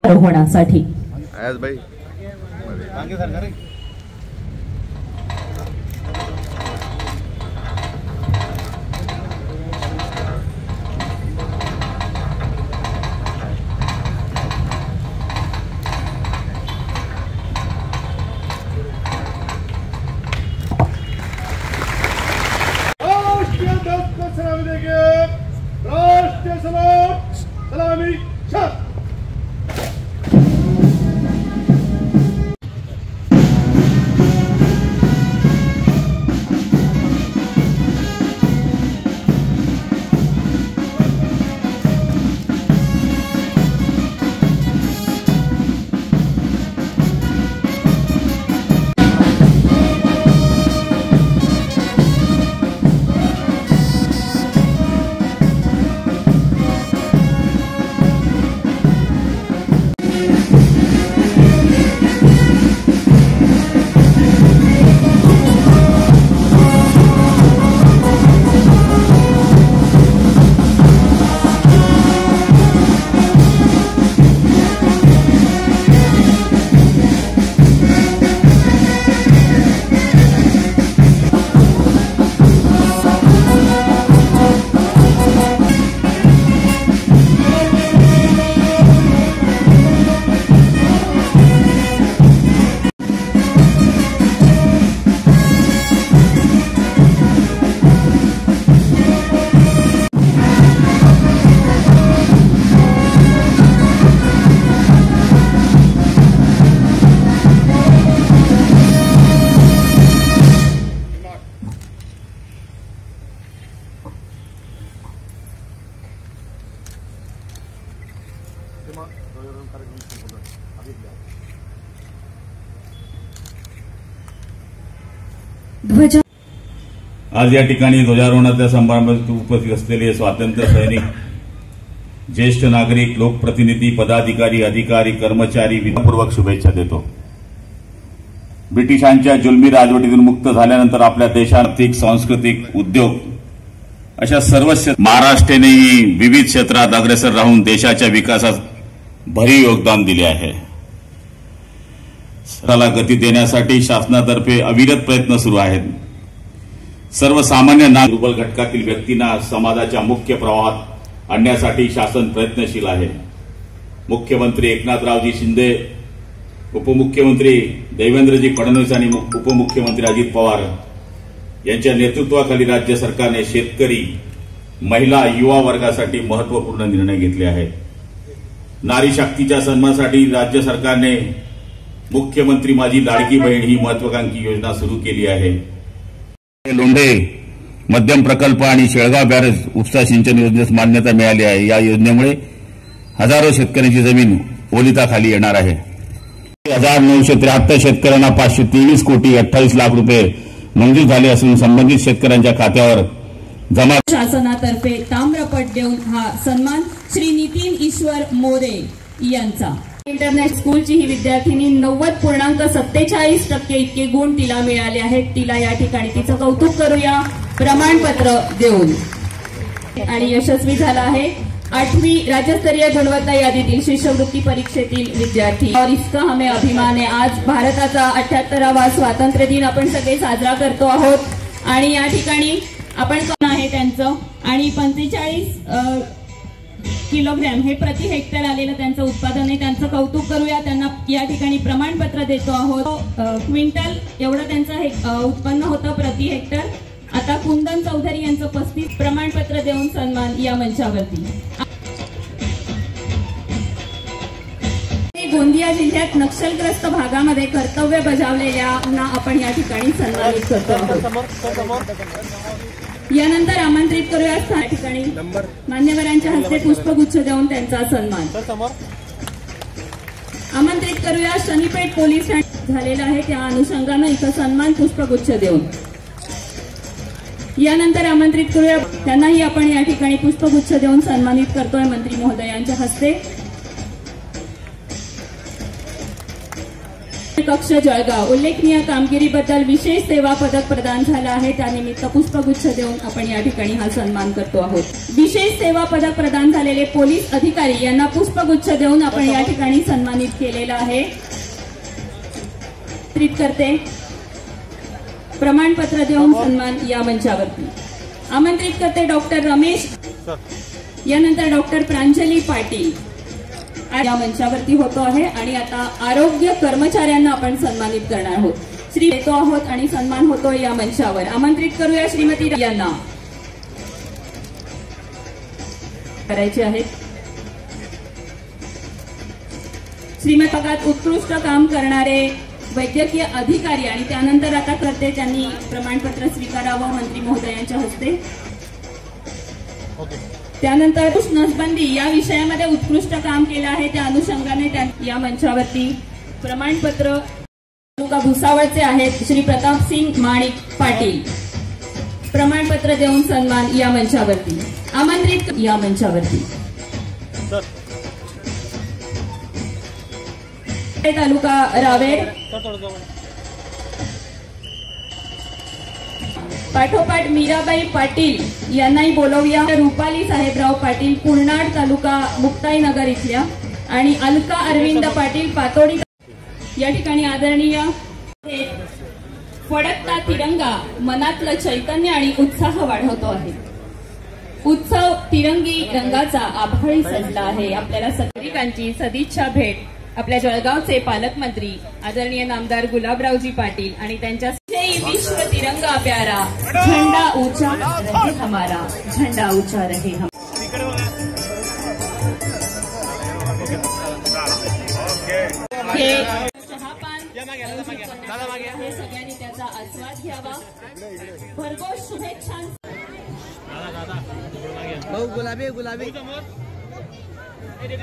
होण्यासाठी आज या ठिकाणी ध्वजारोहणाच्या समारंभात उपस्थित असलेले स्वातंत्र्य सैनिक, ज्येष्ठ नागरिक, लोकप्रतिनिधी, पदाधिकारी, अधिकारी, कर्मचारी विनयपूर्वक शुभेच्छा देतो। ब्रिटिशांच्या जुलमी राजवटीतून मुक्त झाल्यानंतर आपल्या देशात आर्थिक, सांस्कृतिक, उद्योग अशा सर्व महाराष्ट्रानेही विविध क्षेत्रात अग्रेसर राहून देशाच्या विकासात भरीव योगदान दिले आहे। त्याला गती देण्यासाठी शासनातर्फे अविरत प्रयत्न सुरू आहेत। सर्वसामान्य दुर्बल घटकातील व्यक्तींना समाजाच्या मुख्य प्रवाहात आणण्यासाठी शासन प्रयत्नशील आहे। मुख्यमंत्री एकनाथरावजी शिंदे, उपमुख्यमंत्री देवेंद्रजी फडणवीस आणि उपमुख्यमंत्री अजित पवार यांच्या नेतृत्वाखाली राज्य सरकारने शेतकरी, महिला, युवा वर्गासाठी महत्वपूर्ण निर्णय घेतले आहेत। नारी शक्तीच्या सन्मानासाठी राज्य सरकारने मुख्यमंत्री माझी लाडकी बहीण ही महत्वाकांक्षी योजना सुरू केली आहे। लोंढे मध्यम प्रकल्प आणि शेळगाव बॅरेज उपसा सिंचन योजनेस मान्यता मिळाली आहे। या योजनेमुळे हजारो शेतकऱ्यांची जमीन ओलिताखाली येणार आहे। 1973 शेतकऱ्यांना 523 कोटी 28 लाख रुपये मंजूर झाले असून संबंधित शेतकऱ्यांच्या खात्यावर जमा। शासनातर्फे ताम्रपट देऊन हा सन्मान श्री नितीन ईश्वर मोरे यांचा। इंटरनॅशनल स्कूलची ही विद्यार्थिनी 90.47% इतके गुण तिला मिळाले आहेत। तिला या ठिकाणी तिचं कौतुक करूया प्रमाणपत्र देऊन। आणि यशस्वी झाला आहे 8वी राज्यस्तरीय गुणवत्ता यादीतील शिष्यवृत्ती परीक्षेतील विद्यार्थी। और इसका हमें अभिमान है। आज भारताचा 78वा स्वातंत्र्य दिन आपण सगळे साजरा करतो आहोत आणि या ठिकाणी आपण आहे त्यांचं आणि 45 किलोग्रॅम हे प्रति हेक्टर आलेलं त्यांचं उत्पादन आहे। त्यांचं कौतुक करूया, त्यांना या ठिकाणी प्रमाणपत्र देतो आहोत। क्विंटल एवढं त्यांचं उत्पन्न होतं प्रति हेक्टर। आता कुंदन चौधरी यांचं 35 प्रमाणपत्र देऊन सन्मान या मंचावरती। गोंदिया जिल्ह्यात नक्षलग्रस्त भागामध्ये कर्तव्य बजावलेल्यांना आपण या ठिकाणी सन्मानित करतो आहोत। यानंतर आमंत्रित करूया या ठिकाणी मान्यवरांच्या हस्ते पुष्पगुच्छ देऊन त्यांचा सन्मान। आमंत्रित करूया शनीपेठ पोलीस झालेला आहे त्या अनुषंगाने इथं सन्मान पुष्पगुच्छ देऊन। यानंतर आमंत्रित करूया त्यांनाही आपण या ठिकाणी पुष्पगुच्छ देऊन सन्मानित करतोय मंत्री महोदयांच्या हस्ते। कक्ष जळगाव उल्लेखनीय कामगिरीबद्दल विशेष सेवा पदक प्रदान झालं आहे. त्यानिमित्त पुष्पगुच्छ देऊन आपण या ठिकाणी हा सन्मान करतो आहोत. विशेष सेवा पदक प्रदान झालेले पोलीस अधिकारी यांना पुष्पगुच्छ देऊन आपण या ठिकाणी सन्मानित केलेलं आहे. करते प्रमाणपत्र देऊन सन्मान या मंचावरती आमंत्रित करते डॉक्टर रमेश, यानंतर डॉक्टर प्रांजली पाटील या मंचावरती होतो आहे. आणि आता आरोग्य कर्मचाऱ्यांना आपण सन्मानित करणार आहोत. श्री येतो आहोत आणि सन्मान होतो या मंचावर. आमंत्रित करूया श्रीमती यांना करायचे आहेत. श्रीमती भागात उत्कृष्ट काम करणारे वैद्यकीय अधिकारी आणि त्यानंतर आता करते त्यांनी प्रमाणपत्र स्वीकारावं मंत्री महोदयांच्या हस्ते. त्यानंतर नसबंदी या विषयामध्ये उत्कृष्ट काम केलं आहे त्या अनुषंगाने या मंचावरती प्रमाणपत्र तालुका भुसावळचे आहेत श्री प्रतापसिंग माणिक पाटील. प्रमाणपत्र देऊन सन्मान या मंचावरती आमंत्रित या मंचावरती. तालुका रावेर पाठोपाठ मीराबाई पाटील यांनाही बोलवूया. रुपाली साहेबराव पाटील पुर्नाड तालुका मुक्ताईनगर इथल्या आणि अलका अरविंद पाटील पातोडी या ठिकाणी आदरणीय. फडकता तिरंगा मनातलं चैतन्य आणि उत्साह वाढवतो आहे. उत्सव तिरंगी रंगाचा आभाळी सजला आहे. आपल्याला सैनिकांची सदिच्छा भेट आपल्या जळगावचे पालकमंत्री आदरणीय नामदार गुलाबरावजी पाटील आणि त्यांच्या विश्व तिरंगा प्यारा झंडा ऊंचा रहे हमारा, झंडा ऊंचा रहे हम. हे चहापान हे सगळ्यांनी त्याचा आस्वाद घ्यावा. भरघोस शुभेच्छा. गुलाबी गुलाबी इधर